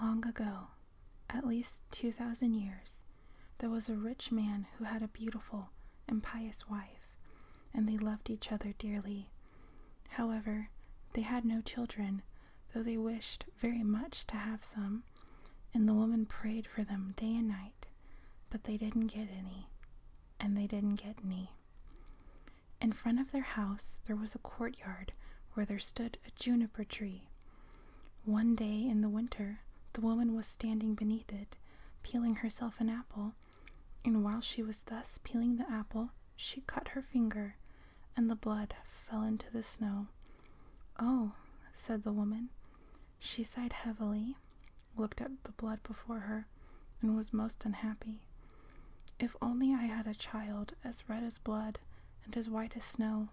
Long ago, at least 2,000 years, there was a rich man who had a beautiful and pious wife, and they loved each other dearly. However, they had no children, though they wished very much to have some, and the woman prayed for them day and night, but they didn't get any, and they didn't get any. In front of their house there was a courtyard where there stood a juniper tree. One day in the winter, the woman was standing beneath it, peeling herself an apple, and while she was thus peeling the apple, she cut her finger, and the blood fell into the snow. "Oh," said the woman. She sighed heavily, looked at the blood before her, and was most unhappy. "If only I had a child as red as blood and as white as snow."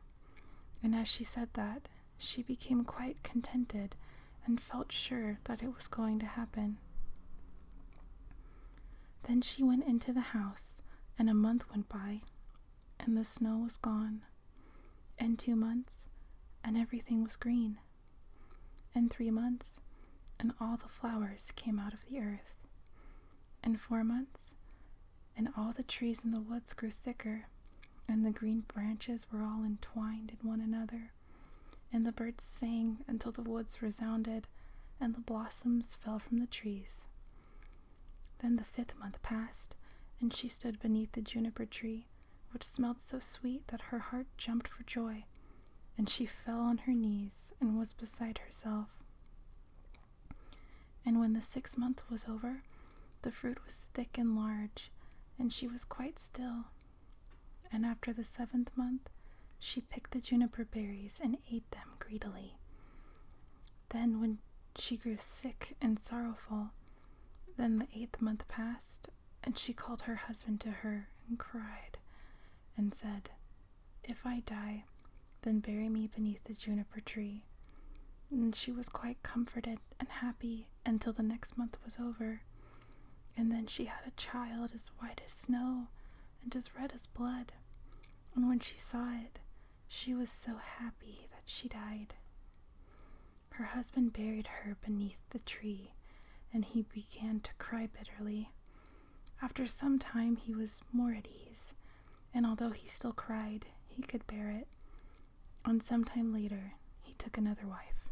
And as she said that, she became quite contented and felt sure that it was going to happen. Then she went into the house, and a month went by, and the snow was gone, and 2 months, and everything was green, and 3 months, and all the flowers came out of the earth, and 4 months, and all the trees in the woods grew thicker, and the green branches were all entwined in one another, and the birds sang until the woods resounded, and the blossoms fell from the trees. Then the 5th month passed, and she stood beneath the juniper tree, which smelled so sweet that her heart jumped for joy, and she fell on her knees and was beside herself. And when the 6th month was over, the fruit was thick and large, and she was quite still. And after the 7th month, she picked the juniper berries and ate them greedily. Then when she grew sick and sorrowful, then the 8th month passed, and she called her husband to her and cried and said, "If I die, then bury me beneath the juniper tree." And she was quite comforted and happy until the next month was over, and then she had a child as white as snow and as red as blood, and when she saw it, she was so happy that she died. Her husband buried her beneath the tree, and he began to cry bitterly. After some time he was more at ease, and although he still cried, he could bear it. And some time later, he took another wife.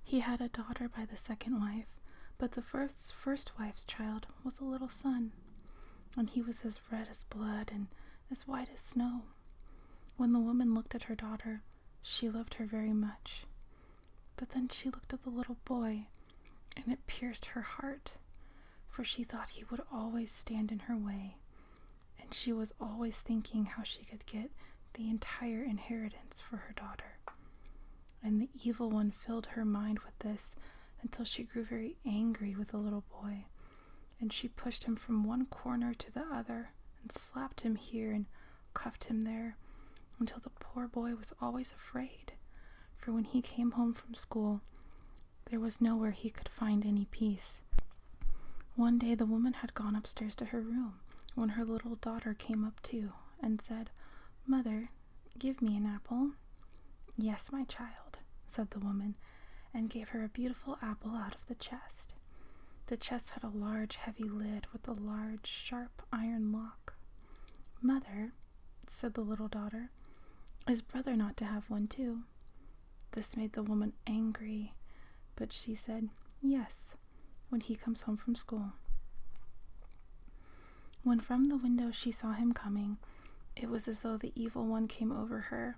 He had a daughter by the second wife, but the first wife's child was a little son, and he was as red as blood and as white as snow. When the woman looked at her daughter, she loved her very much. But then she looked at the little boy, and it pierced her heart, for she thought he would always stand in her way, and she was always thinking how she could get the entire inheritance for her daughter. And the evil one filled her mind with this until she grew very angry with the little boy, and she pushed him from one corner to the other, and slapped him here and cuffed him there, until the poor boy was always afraid, for when he came home from school, there was nowhere he could find any peace. One day the woman had gone upstairs to her room, when her little daughter came up too, and said, "Mother, give me an apple." "Yes, my child," said the woman, and gave her a beautiful apple out of the chest. The chest had a large, heavy lid with a large, sharp iron lock. "Mother," said the little daughter, "is brother not to have one too?" This made the woman angry, but she said, "Yes, when he comes home from school." When from the window she saw him coming, it was as though the evil one came over her,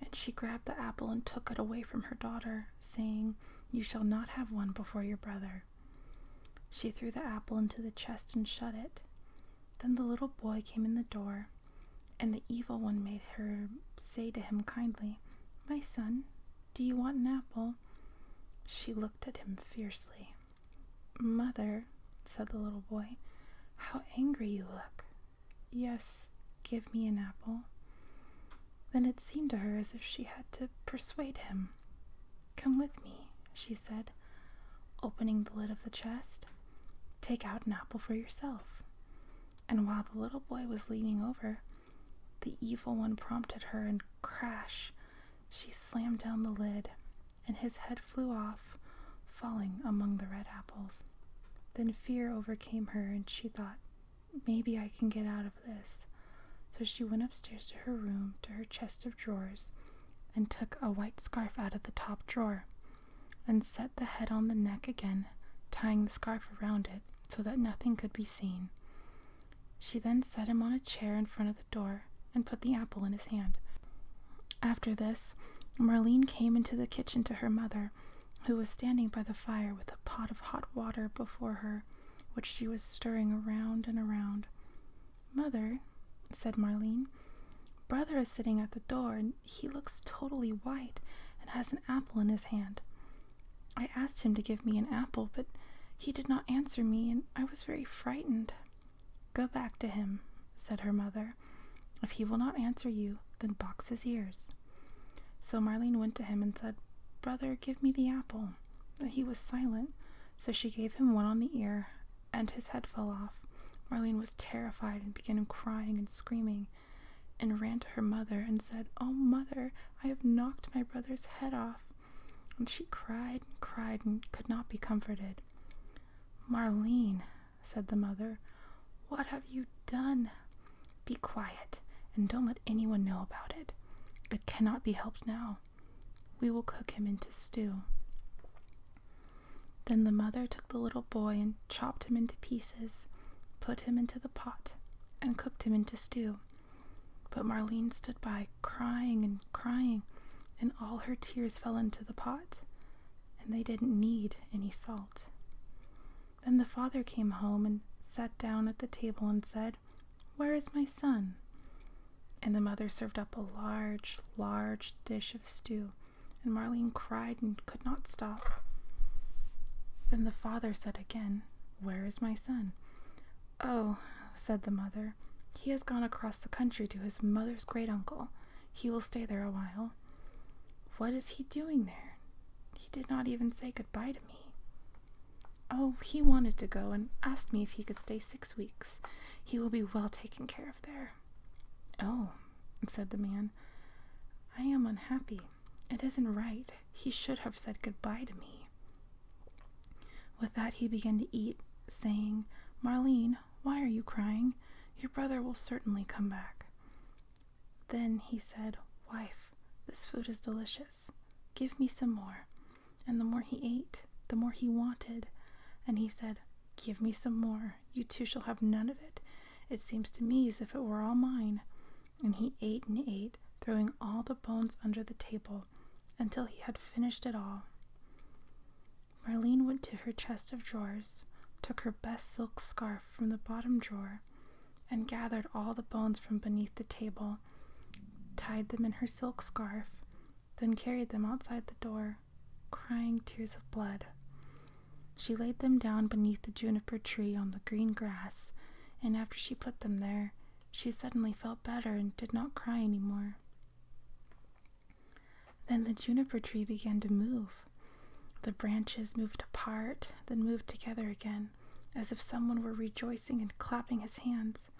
and she grabbed the apple and took it away from her daughter, saying, "You shall not have one before your brother." She threw the apple into the chest and shut it. Then the little boy came in the door, and the evil one made her say to him kindly, "My son, do you want an apple?" She looked at him fiercely. "Mother," said the little boy, "how angry you look." "Yes, give me an apple." Then it seemed to her as if she had to persuade him. "Come with me," she said, opening the lid of the chest. "Take out an apple for yourself." And while the little boy was leaning over, the evil one prompted her, and crash, she slammed down the lid, and his head flew off, falling among the red apples. Then fear overcame her, and she thought, maybe I can get out of this. So she went upstairs to her room, to her chest of drawers, and took a white scarf out of the top drawer, and set the head on the neck again, tying the scarf around it so that nothing could be seen. She then set him on a chair in front of the door and put the apple in his hand. After this, Marlene came into the kitchen to her mother, who was standing by the fire with a pot of hot water before her, which she was stirring around and around. "Mother," said Marlene, "brother is sitting at the door, and he looks totally white and has an apple in his hand. I asked him to give me an apple, but he did not answer me, and I was very frightened." "Go back to him," said her mother. "If he will not answer you, then box his ears." So Marlene went to him and said, "Brother, give me the apple." But he was silent, so she gave him one on the ear, and his head fell off. Marlene was terrified and began crying and screaming, and ran to her mother and said, "Oh, mother, I have knocked my brother's head off." And she cried and could not be comforted. "Marlene," said the mother, "what have you done? Be quiet, and don't let anyone know about it. It cannot be helped now. We will cook him into stew." Then the mother took the little boy and chopped him into pieces, put him into the pot, and cooked him into stew. But Marlene stood by, crying, and all her tears fell into the pot, and they didn't need any salt. Then the father came home and sat down at the table and said, "Where is my son?" And the mother served up a large dish of stew, and Marlene cried and could not stop. Then the father said again, "Where is my son?" "Oh," said the mother, "he has gone across the country to his mother's great uncle. He will stay there a while." "What is he doing there? He did not even say goodbye to me." "Oh, he wanted to go and asked me if he could stay 6 weeks. He will be well taken care of there." "Oh," said the man, "I am unhappy. It isn't right. He should have said goodbye to me." With that he began to eat, saying, "Marlene, why are you crying? Your brother will certainly come back." Then he said, "Wife, this food is delicious. Give me some more." And the more he ate, the more he wanted. And he said, "Give me some more. You two shall have none of it. It seems to me as if it were all mine." And he ate and ate, throwing all the bones under the table, until he had finished it all. Marlene went to her chest of drawers, took her best silk scarf from the bottom drawer, and gathered all the bones from beneath the table, tied them in her silk scarf, then carried them outside the door, crying tears of blood. She laid them down beneath the juniper tree on the green grass, and after she put them there, she suddenly felt better and did not cry any more. Then the juniper tree began to move. The branches moved apart, then moved together again, as if someone were rejoicing and clapping his hands.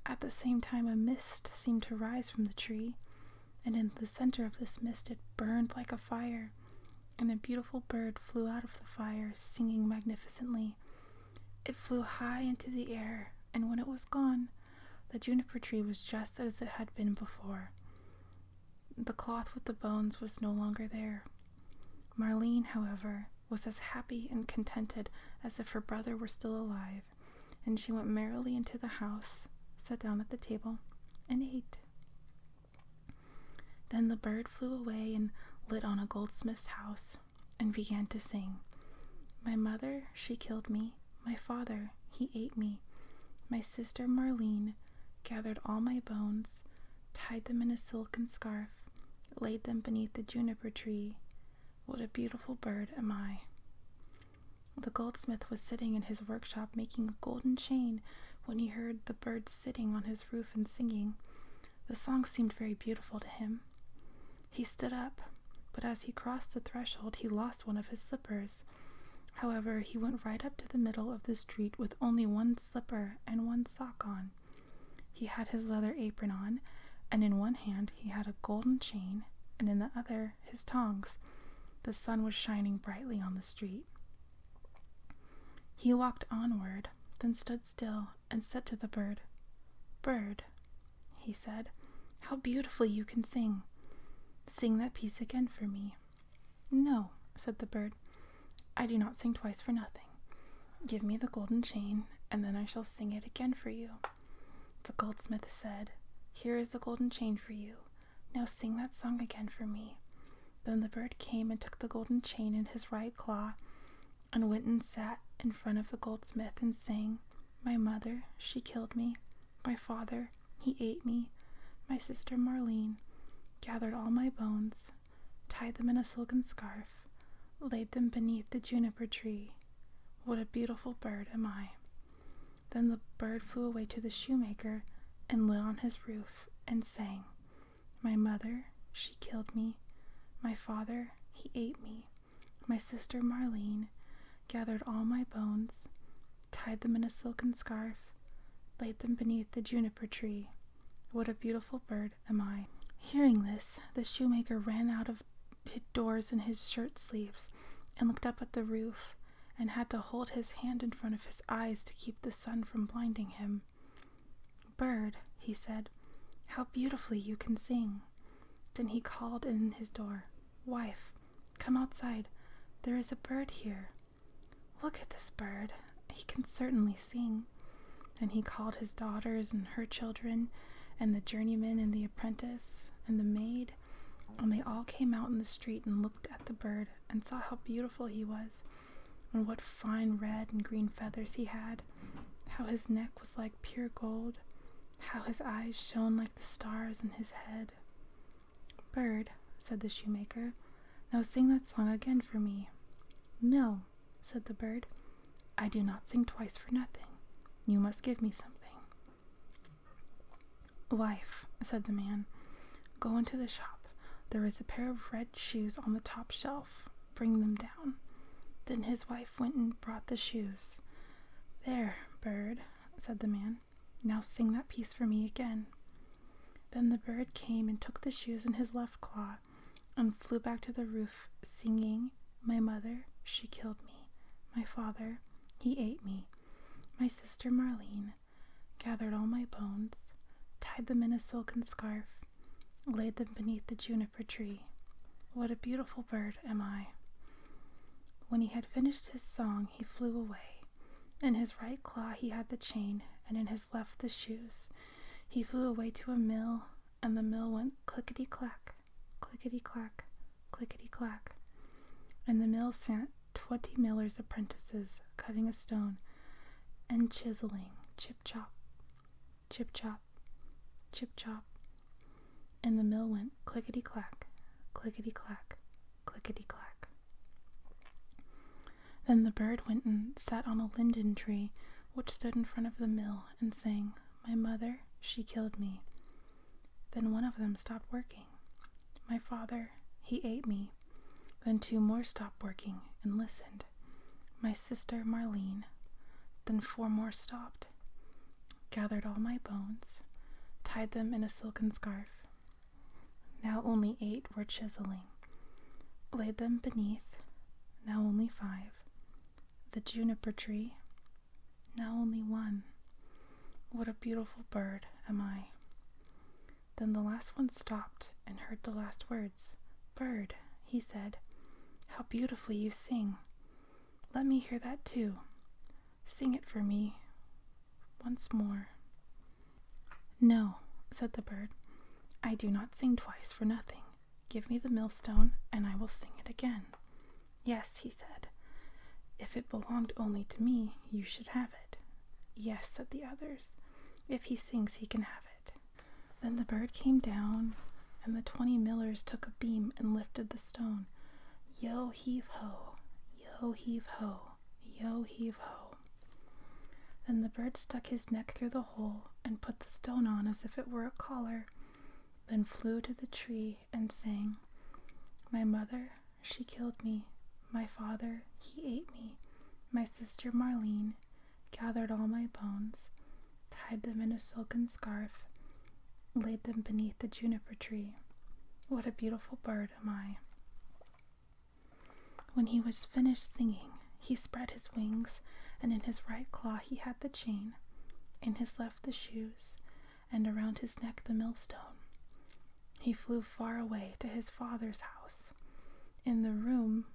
At the same time, a mist seemed to rise from the tree, and in the center of this mist it burned like a fire, and a beautiful bird flew out of the fire, singing magnificently. It flew high into the air, and when it was gone, the juniper tree was just as it had been before. The cloth with the bones was no longer there. Marlene, however, was as happy and contented as if her brother were still alive, and she went merrily into the house, sat down at the table, and ate. Then the bird flew away and lit on a goldsmith's house, and began to sing. "My mother, she killed me. My father, he ate me. My sister Marlene gathered all my bones, tied them in a silken scarf, laid them beneath the juniper tree. What a beautiful bird am I." The goldsmith was sitting in his workshop making a golden chain when he heard the bird sitting on his roof and singing. The song seemed very beautiful to him. He stood up, but as he crossed the threshold he lost one of his slippers. However, he went right up to the middle of the street with only one slipper and one sock on. He had his leather apron on, and in one hand he had a golden chain, and in the other his tongs. The sun was shining brightly on the street. He walked onward, then stood still and said to the bird, "Bird," he said, "how beautifully you can sing. Sing that piece again for me." "No," said the bird, "I do not sing twice for nothing. Give me the golden chain, and then I shall sing it again for you." The goldsmith said, "Here is the golden chain for you. Now sing that song again for me." Then the bird came and took the golden chain in his right claw, and went and sat in front of the goldsmith and sang, "My mother, she killed me. My father, he ate me. My sister Marlene gathered all my bones, tied them in a silken scarf, laid them beneath the juniper tree. What a beautiful bird am I." Then the bird flew away to the shoemaker and lit on his roof and sang, "My mother, she killed me. My father, he ate me. My sister Marlene gathered all my bones, tied them in a silken scarf, laid them beneath the juniper tree. What a beautiful bird am I." Hearing this, the shoemaker ran out of doors in his shirt sleeves and looked up at the roof, and had to hold his hand in front of his eyes to keep the sun from blinding him. "Bird," he said, "how beautifully you can sing." Then he called in his door, "Wife, come outside. There is a bird here. Look at this bird. He can certainly sing." And he called his daughters and her children, and the journeyman and the apprentice and the maid, and they all came out in the street and looked at the bird and saw how beautiful he was, and what fine red and green feathers he had, how his neck was like pure gold, how his eyes shone like the stars in his head. "Bird," said the shoemaker, "now sing that song again for me." "No," said the bird, "I do not sing twice for nothing. You must give me something." "Wife," said the man, "go into the shop. There is a pair of red shoes on the top shelf. Bring them down." Then his wife went and brought the shoes. "There, bird," said the man, "now sing that piece for me again." Then the bird came and took the shoes in his left claw and flew back to the roof, singing, "My mother, she killed me. My father, he ate me. My sister Marlene gathered all my bones, tied them in a silken scarf, laid them beneath the juniper tree. What a beautiful bird am I." When he had finished his song, he flew away. In his right claw he had the chain, and in his left the shoes. He flew away to a mill, and the mill went clickety-clack, clickety-clack, clickety-clack. And the mill sent 20 millers' apprentices cutting a stone and chiseling, chip-chop, chip-chop, chip-chop. And the mill went clickety-clack, clickety-clack, clickety-clack. Then the bird went and sat on a linden tree which stood in front of the mill and sang, "My mother, she killed me." Then one of them stopped working. "My father, he ate me." Then 2 more stopped working and listened. "My sister Marlene." Then 4 more stopped, gathered all my bones, tied them in a silken scarf. Now only 8 were chiseling, laid them beneath. Now only 5. The juniper tree. Now only 1. What a beautiful bird am I. Then the last one stopped and heard the last words. "Bird," he said, "how beautifully you sing. Let me hear that too. Sing it for me once more." "No," said the bird, "I do not sing twice for nothing. Give me the millstone, and I will sing it again." "Yes," he said, "if it belonged only to me, you should have it." "Yes," said the others, "if he sings, he can have it." Then the bird came down, and the 20 millers took a beam and lifted the stone. Yo heave ho, yo heave ho, yo heave ho. Then the bird stuck his neck through the hole and put the stone on as if it were a collar, then flew to the tree and sang, "My mother, she killed me. My father, he ate me. My sister Marlene gathered all my bones, tied them in a silken scarf, laid them beneath the juniper tree. What a beautiful bird am I." When he was finished singing, He spread his wings, and in his right claw he had the chain, in his left the shoes, and around his neck the millstone. He flew far away to his father's house. In the room,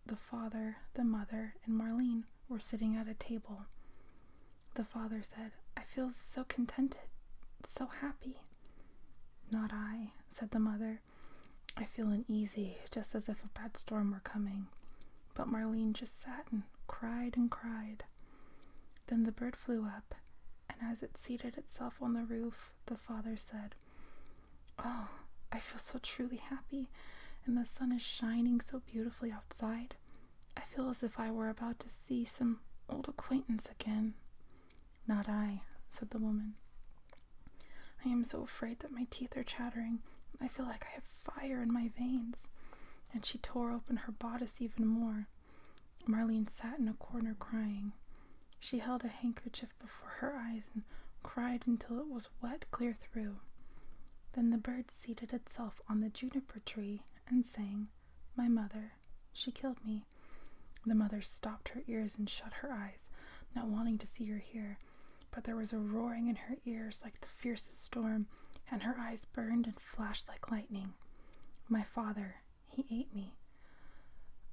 the father, the mother, and Marlene were sitting at a table. The father said, "I feel so contented, so happy." "Not I," said the mother. "I feel uneasy, just as if a bad storm were coming." But Marlene just sat and cried and cried. Then the bird flew up, and as it seated itself on the roof, the father said, "Oh, I feel so truly happy, and the sun is shining so beautifully outside. I feel as if I were about to see some old acquaintance again." "Not I," said the woman. "I am so afraid that my teeth are chattering. I feel like I have fire in my veins." And she tore open her bodice even more. Marlene sat in a corner crying. She held a handkerchief before her eyes and cried until it was wet clear through. Then the bird seated itself on the juniper tree and sang, "My mother, she killed me." The mother stopped her ears and shut her eyes, not wanting to see or hear, but there was a roaring in her ears like the fiercest storm, and her eyes burned and flashed like lightning. "My father, he ate me."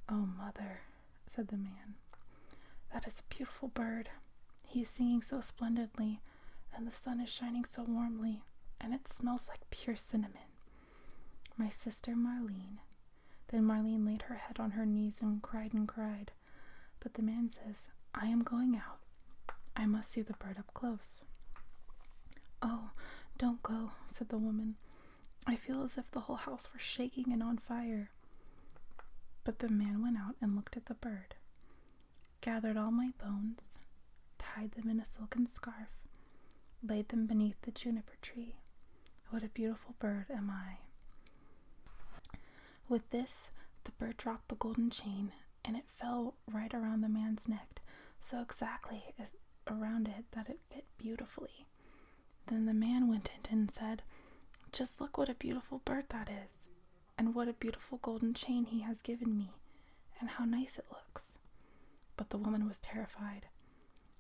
"Oh, mother," said the man, "that is a beautiful bird. He is singing so splendidly, and the sun is shining so warmly, and it smells like pure cinnamon." "My sister Marlene." Then Marlene laid her head on her knees and cried, but the man says, "I am going out. I must see the bird up close." "Oh, don't go," said the woman. "I feel as if the whole house were shaking and on fire." But the man went out and looked at the bird, gathered all my bones, tied them in a silken scarf, laid them beneath the juniper tree. What a beautiful bird am I. With this, the bird dropped the golden chain, and it fell right around the man's neck, so exactly around it that it fit beautifully. Then the man went in and said, "Just look what a beautiful bird that is, and what a beautiful golden chain he has given me, and how nice it looks." But the woman was terrified.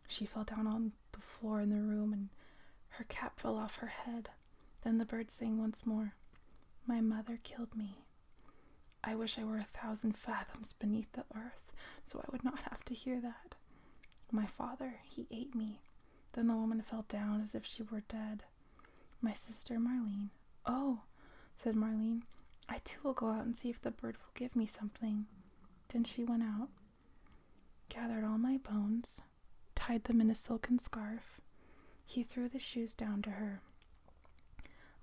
She fell down on the floor in the room, and her cap fell off her head. Then the bird sang once more, "My mother killed me. I wish I were 1,000 fathoms beneath the earth, so I would not have to hear that. My father, he ate me." Then the woman fell down as if she were dead. "My sister Marlene." "Oh," said Marlene, "I too will go out and see if the bird will give me something." Then she went out, gathered all my bones, tied them in a silken scarf. He threw the shoes down to her,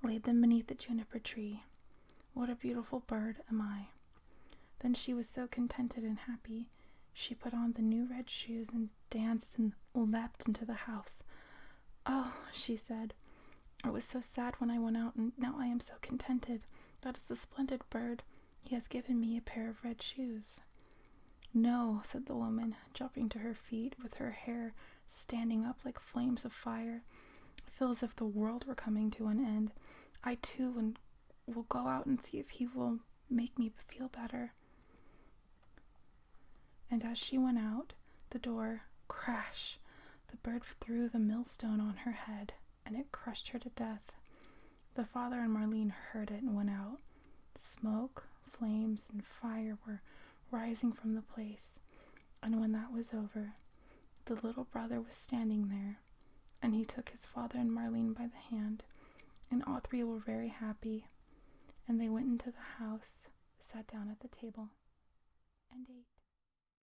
laid them beneath the juniper tree. What a beautiful bird am I. Then she was so contented and happy. She put on the new red shoes and danced and leapt into the house. "Oh," she said, "I was so sad when I went out, and now I am so contented. That is a splendid bird. He has given me a pair of red shoes." "No," said the woman, jumping to her feet with her hair standing up like flames of fire. "I feel as if the world were coming to an end. I too will go out and see if he will make me feel better." And as she went out the door, crash, the bird threw the millstone on her head, and it crushed her to death. The father and Marlene heard it and went out. Smoke, flames, and fire were rising from the place, and when that was over, the little brother was standing there, and he took his father and Marlene by the hand, and all three were very happy, and they went into the house, sat down at the table, and ate.